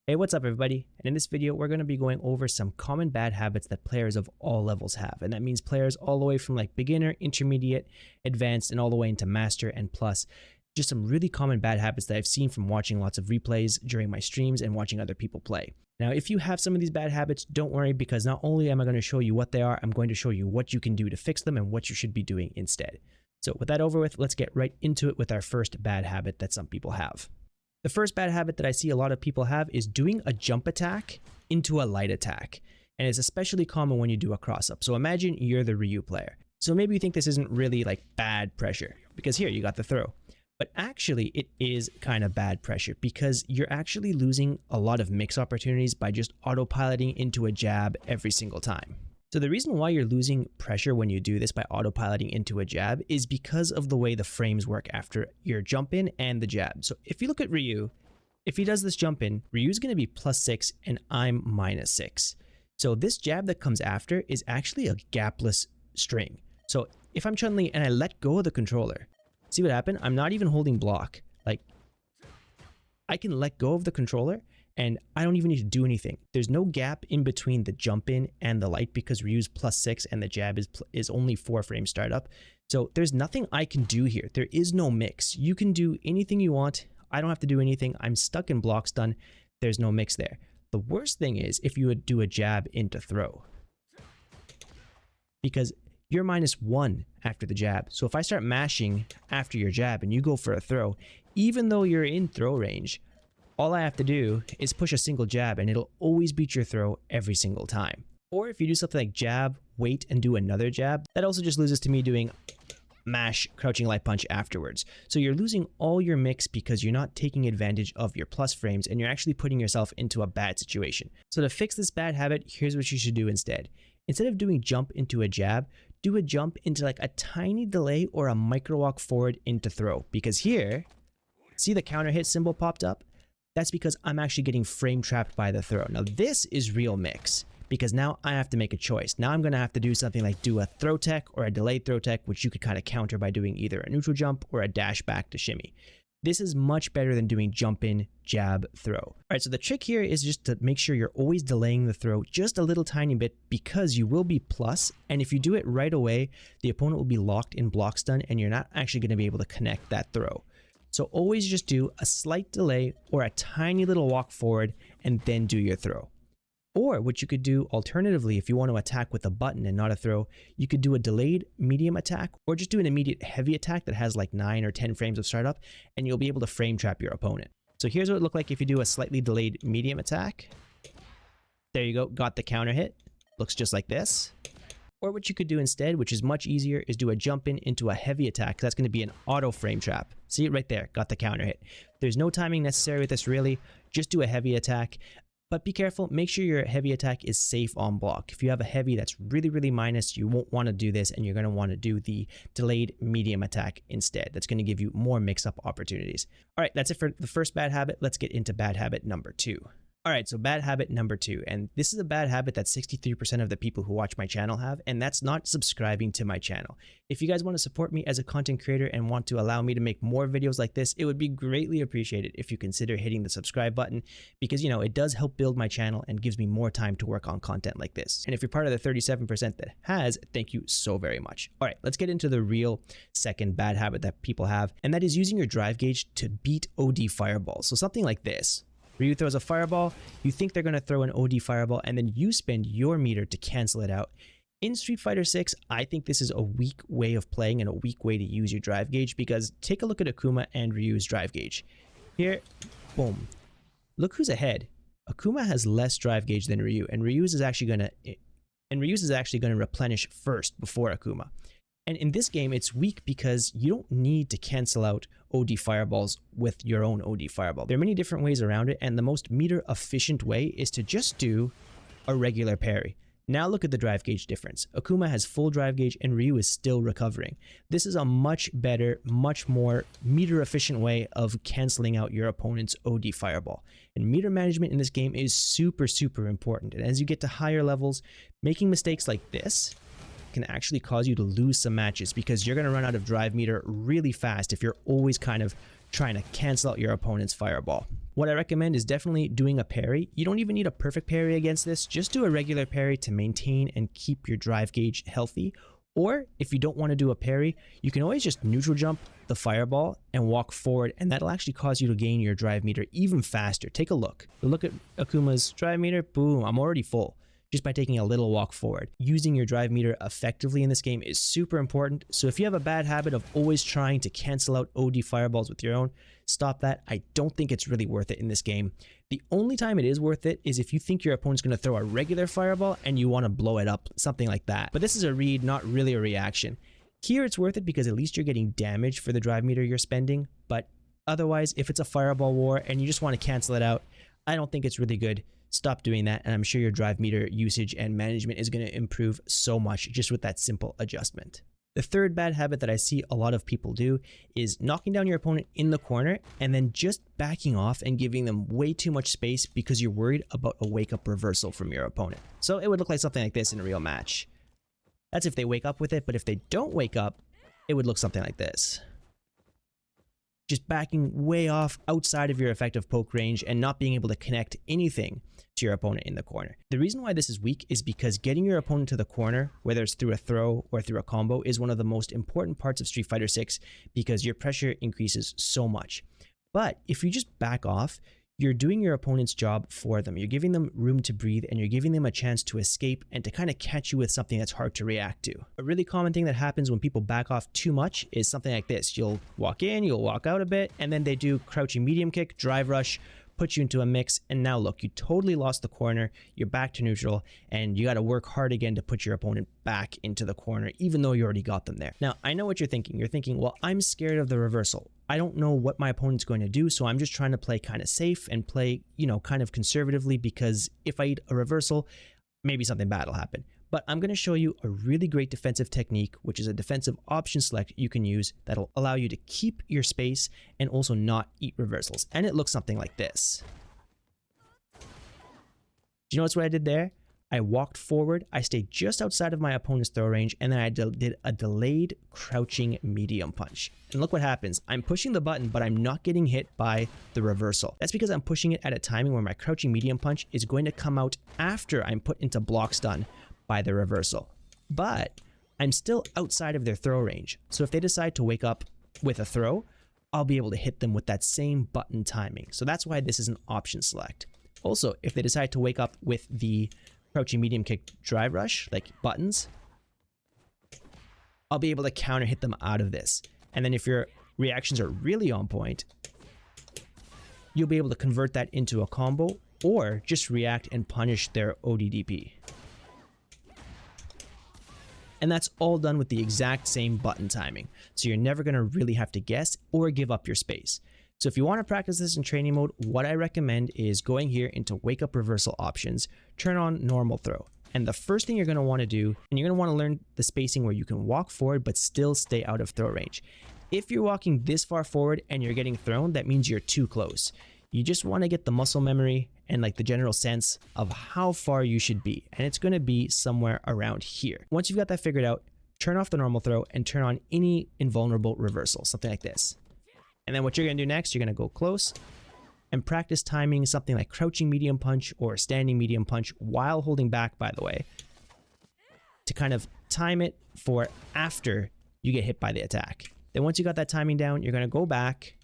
Hey, what's up everybody? And in this video, we're going to be going over some common bad habits that players of all levels have. And that means players all the way from like beginner, intermediate, advanced, and all the way into master and plus. Just some really common bad habits that I've seen from watching lots of replays during my streams and watching other people play. Now, if you have some of these bad habits, don't worry, because not only am I going to show you what they are, I'm going to show you what you can do to fix them and what you should be doing instead. So with that over with, let's get right into it with our first bad habit that some people have. The first bad habit that I see a lot of people have is doing a jump attack into a light attack. And it's especially common when you do a cross up. So imagine you're the Ryu player. So maybe you think this isn't really like bad pressure because here you got the throw. But actually it is kind of bad pressure because you're actually losing a lot of mix opportunities by just autopiloting into a jab every single time. So the reason why you're losing pressure when you do this by autopiloting into a jab is because of the way the frames work after your jump in and the jab. So if you look at Ryu, if he does this jump in, Ryu's going to be +6 and I'm -6. So this jab that comes after is actually a gapless string. So if I'm Chun-Li and I let go of the controller, see what happened? I'm not even holding block. Like I can let go of the controller and I don't even need to do anything. There's no gap in between the jump in and the light because Ryu's +6 and the jab is only 4 frame startup. So there's nothing I can do here. There is no mix. You can do anything you want. I don't have to do anything. I'm stuck in block stun. There's no mix there. The worst thing is if you would do a jab into throw, because you're -1 after the jab. So if I start mashing after your jab and you go for a throw, even though you're in throw range, all I have to do is push a single jab and it'll always beat your throw every single time. Or if you do something like jab, wait, and do another jab, that also just loses to me doing mash, crouching light punch afterwards. So you're losing all your mix because you're not taking advantage of your plus frames and you're actually putting yourself into a bad situation. So to fix this bad habit, here's what you should do instead. Instead of doing jump into a jab, do a jump into like a tiny delay or a micro walk forward into throw. Because here, see the counter hit symbol popped up? That's because I'm actually getting frame trapped by the throw. Now this is real mix because now I have to make a choice. Now I'm going to have to do something like do a throw tech or a delayed throw tech, which you could kind of counter by doing either a neutral jump or a dash back to shimmy. This is much better than doing jump in, jab, throw. All right, so the trick here is just to make sure you're always delaying the throw just a little tiny bit because you will be plus. And if you do it right away, the opponent will be locked in block stun and you're not actually going to be able to connect that throw. So always just do a slight delay or a tiny little walk forward and then do your throw. Or what you could do alternatively, if you want to attack with a button and not a throw, you could do a delayed medium attack or just do an immediate heavy attack that has like 9 or 10 frames of startup and you'll be able to frame trap your opponent. So here's what it looked like if you do a slightly delayed medium attack. There you go, got the counter hit. Looks just like this. Or what you could do instead, which is much easier, is do a jump in into a heavy attack. That's going to be an auto frame trap. See it right there, got the counter hit. There's no timing necessary with this really, just do a heavy attack. But be careful, make sure your heavy attack is safe on block. If you have a heavy that's really minus, you won't want to do this and you're going to want to do the delayed medium attack instead. That's going to give you more mix-up opportunities. All right, that's it for the first bad habit. Let's get into bad habit number 2. All right, so bad habit number 2, and this is a bad habit that 63% of the people who watch my channel have, and that's not subscribing to my channel. If you guys want to support me as a content creator and want to allow me to make more videos like this, it would be greatly appreciated if you consider hitting the subscribe button because, you know, it does help build my channel and gives me more time to work on content like this. And if you're part of the 37% that has, thank you so very much. All right, let's get into the real second bad habit that people have, and that is using your drive gauge to beat OD fireballs. So something like this. Ryu throws a fireball, you think they're going to throw an OD fireball, and then you spend your meter to cancel it out. In Street Fighter 6, I think this is a weak way of playing and a weak way to use your drive gauge because take a look at Akuma and Ryu's drive gauge. Here, boom. Look who's ahead. Akuma has less drive gauge than Ryu, and Ryu's is actually going to replenish first before Akuma. And in this game, it's weak because you don't need to cancel out OD fireballs with your own OD fireball. There are many different ways around it, and the most meter efficient way is to just do a regular parry. Now look at the drive gauge difference. Akuma has full drive gauge and Ryu is still recovering. This is a much better, much more meter efficient way of canceling out your opponent's OD fireball. And meter management in this game is super important. And as you get to higher levels, making mistakes like this can actually cause you to lose some matches because you're going to run out of drive meter really fast if you're always kind of trying to cancel out your opponent's fireball. What I recommend is definitely doing a parry. You don't even need a perfect parry against this. Just do a regular parry to maintain and keep your drive gauge healthy. Or if you don't want to do a parry, you can always just neutral jump the fireball and walk forward, and that'll actually cause you to gain your drive meter even faster. Take a look. Look at Akuma's drive meter. Boom, I'm already full just by taking a little walk forward. Using your drive meter effectively in this game is super important. So if you have a bad habit of always trying to cancel out OD fireballs with your own, stop that. I don't think it's really worth it in this game. The only time it is worth it is if you think your opponent's going to throw a regular fireball and you want to blow it up, something like that. But this is a read, not really a reaction. Here it's worth it because at least you're getting damage for the drive meter you're spending. But otherwise, if it's a fireball war and you just want to cancel it out, I don't think it's really good. Stop doing that, and I'm sure your drive meter usage and management is going to improve so much just with that simple adjustment. The third bad habit that I see a lot of people do is knocking down your opponent in the corner and then just backing off and giving them way too much space because you're worried about a wake-up reversal from your opponent. So it would look like something like this in a real match. That's if they wake up with it, but if they don't wake up, it would look something like this. Just backing way off outside of your effective poke range and not being able to connect anything to your opponent in the corner. The reason why this is weak is because getting your opponent to the corner, whether it's through a throw or through a combo, is one of the most important parts of Street Fighter 6 because your pressure increases so much. But if you just back off, you're doing your opponent's job for them. You're giving them room to breathe and you're giving them a chance to escape and to kind of catch you with something that's hard to react to. A really common thing that happens when people back off too much is something like this. You'll walk in, you'll walk out a bit, and then they do crouching medium kick, drive rush, put you into a mix, and now look, you totally lost the corner, you're back to neutral, and you got to work hard again to put your opponent back into the corner, even though you already got them there. Now, I know what you're thinking. You're thinking, well, I'm scared of the reversal. I don't know what my opponent's going to do, so I'm just trying to play kind of safe and play, kind of conservatively, because if I eat a reversal, maybe something bad will happen. But I'm going to show you a really great defensive technique, which is a defensive option select you can use that'll allow you to keep your space and also not eat reversals. And it looks something like this. Do you notice what I did there? I walked forward, I stayed just outside of my opponent's throw range, and then I did a delayed crouching medium punch. And look what happens. I'm pushing the button, but I'm not getting hit by the reversal. That's because I'm pushing it at a timing where my crouching medium punch is going to come out after I'm put into block stun by the reversal. But I'm still outside of their throw range. So if they decide to wake up with a throw, I'll be able to hit them with that same button timing. So that's why this is an option select. Also, if they decide to wake up with the crouching medium kick drive rush, like buttons, I'll be able to counter hit them out of this. And then if your reactions are really on point, you'll be able to convert that into a combo or just react and punish their ODDP. And that's all done with the exact same button timing. So you're never going to really have to guess or give up your space. So if you want to practice this in training mode, what I recommend is going here into wake up reversal options, turn on normal throw. And the first thing you're going to want to do, and you're going to want to learn the spacing where you can walk forward but still stay out of throw range. If you're walking this far forward and you're getting thrown, that means you're too close. You just want to get the muscle memory and like the general sense of how far you should be. And it's going to be somewhere around here. Once you've got that figured out, turn off the normal throw and turn on any invulnerable reversal, something like this. And then what you're going to do next, you're going to go close and practice timing something like crouching medium punch or standing medium punch while holding back, by the way, to kind of time it for after you get hit by the attack. Then once you got that timing down, you're going to go back,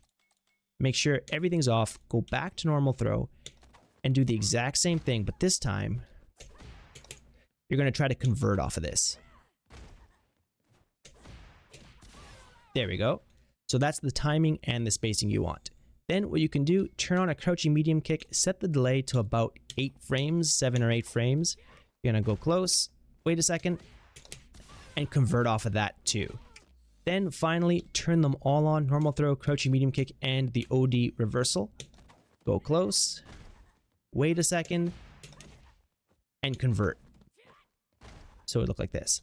make sure everything's off, go back to normal throw, and do the exact same thing, but this time, you're going to try to convert off of this. There we go. So that's the timing and the spacing you want. Then what you can do, turn on a crouching medium kick, set the delay to about 8 frames, 7 or 8 frames. You're going to go close, wait a second, and convert off of that too. Then finally, turn them all on, normal throw, crouching medium kick, and the OD reversal. Go close, wait a second, and convert. So it looked like this.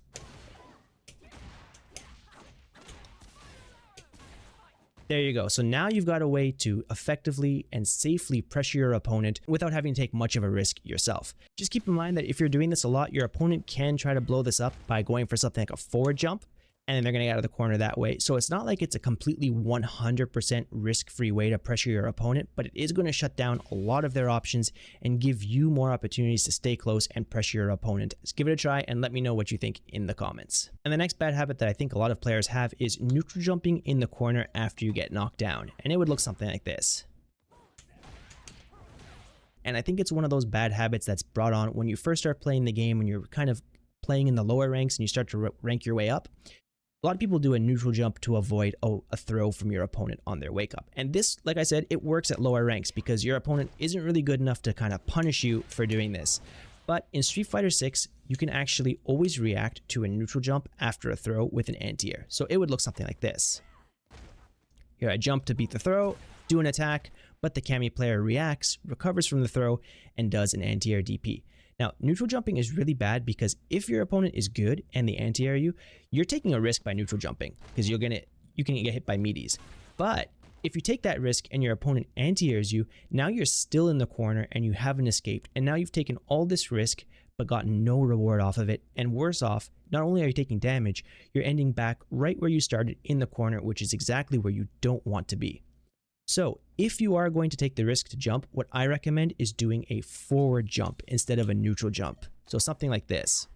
There you go. So now you've got a way to effectively and safely pressure your opponent without having to take much of a risk yourself. Just keep in mind that if you're doing this a lot, your opponent can try to blow this up by going for something like a forward jump. and then they're going to get out of the corner that way. So it's not like it's a completely 100% risk-free way to pressure your opponent, but it is going to shut down a lot of their options and give you more opportunities to stay close and pressure your opponent. Just give it a try and let me know what you think in the comments. And the next bad habit that I think a lot of players have is neutral jumping in the corner after you get knocked down. And it would look something like this. And I think it's one of those bad habits that's brought on when you first start playing the game, when you're kind of playing in the lower ranks and you start to rank your way up. A lot of people do a neutral jump to avoid a throw from your opponent on their wake up. And this, like I said, it works at lower ranks because your opponent isn't really good enough to kind of punish you for doing this. But in Street Fighter 6, you can actually always react to a neutral jump after a throw with an anti-air. So it would look something like this. Here I jump to beat the throw, do an attack, but the Kami player reacts, recovers from the throw, and does an anti-air DP. Now, neutral jumping is really bad because if your opponent is good and they anti-air you, you're taking a risk by neutral jumping because you can get hit by meaties. But if you take that risk and your opponent anti-airs you, now you're still in the corner and you haven't escaped, and now you've taken all this risk but gotten no reward off of it. And worse off, not only are you taking damage, you're ending back right where you started in the corner, which is exactly where you don't want to be. So if you are going to take the risk to jump, what I recommend is doing a forward jump instead of a neutral jump. So something like this.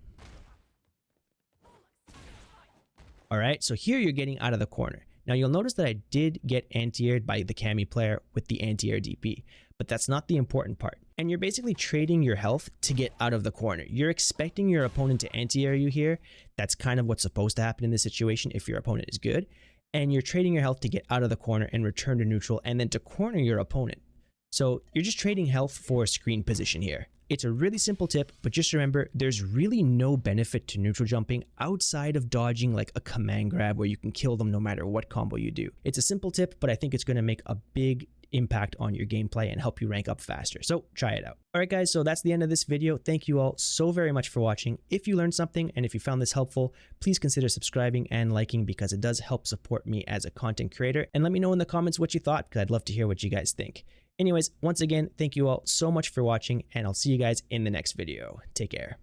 All right, so here you're getting out of the corner. Now you'll notice that I did get anti-aired by the Kami player with the anti-air DP, but that's not the important part. And you're basically trading your health to get out of the corner. You're expecting your opponent to anti-air you here. That's kind of what's supposed to happen in this situation if your opponent is good. And you're trading your health to get out of the corner and return to neutral and then to corner your opponent. So you're just trading health for screen position here. It's a really simple tip, but just remember, there's really no benefit to neutral jumping outside of dodging like a command grab where you can kill them no matter what combo you do. It's a simple tip, but I think it's going to make a big impact on your gameplay and help you rank up faster. So try it out. All right, guys, so that's the end of this video. Thank you all so very much for watching. If you learned something and if you found this helpful, please consider subscribing and liking because it does help support me as a content creator. And let me know in the comments what you thought because I'd love to hear what you guys think. Anyways, once again, thank you all so much for watching and I'll see you guys in the next video. Take care.